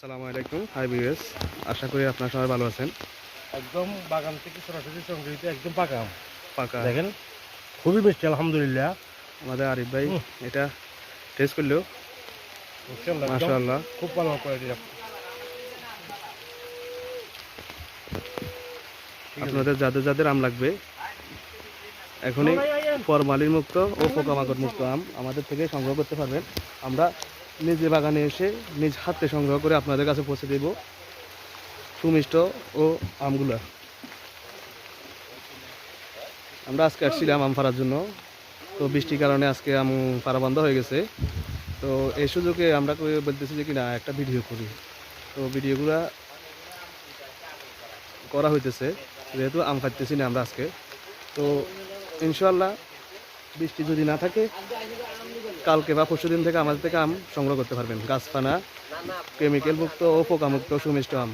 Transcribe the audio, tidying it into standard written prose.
আসসালামু আলাইকুম, hi viewers. আশা করি আপনারা সবাই ভালো আছেন। একদম বাগান থেকে সরাসরি সংগৃহীত একদম পাকা আম। পাকা দেখেন খুবই মিষ্টি আলহামদুলিল্লাহ। আমাদের আরিফ ভাই এটা টেস্ট করলো, মাশাআল্লাহ, একদম মাশাআল্লাহ। খুব ভালো কোয়ালিটি। আপনাদের যাদের যাদের আম লাগবে এখনই ফরমালিন মুক্ত ও পোকামাকড় মুক্ত আম আমাদের থেকে সংগ্রহ করতে পারবেন। আমরা নিজে বাগানে এসে নিজ হাতে সংগ্রহ করে আপনাদের কাছে পৌঁছে দেব সুমিষ্ট ও আমগুলা। আমরা আজকে আসছিলাম আম পাড়ার জন্য, তো বৃষ্টির কারণে আজকে আম পাড়া বন্ধ হয়ে গেছে। তো এই সুযোগে আমরা বলতেছি যে কিনা একটা ভিডিও করি। তো ভিডিওগুলা করা হইতেছে যেহেতু আম খাইতেছি না আমরা আজকে। তো ইনশাল্লাহ বৃষ্টি যদি না থাকে কালকে বা পরশু দিন থেকে আমাদের থেকে আম সংগ্রহ করতে পারবেন। গাছপানা কেমিক্যাল মুক্ত ও পোকামুক্ত সুমিষ্ট আম।